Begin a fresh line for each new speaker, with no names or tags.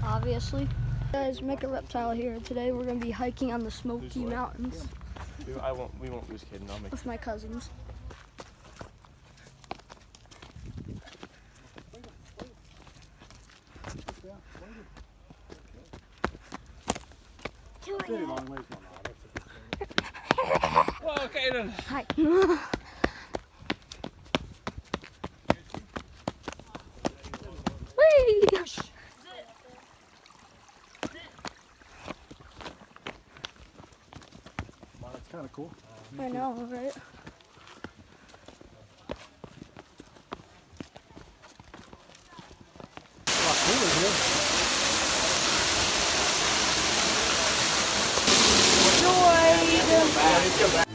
Obviously. Guys, Make a Reptile here. Today we're going to be hiking on the Smoky Mountains.
We won't lose kidding. I'll make
with my cousins.
Well, okay then.
Hi. Whee!
That's kind of cool.
I know, right?
A lot cooler here.
Enjoy!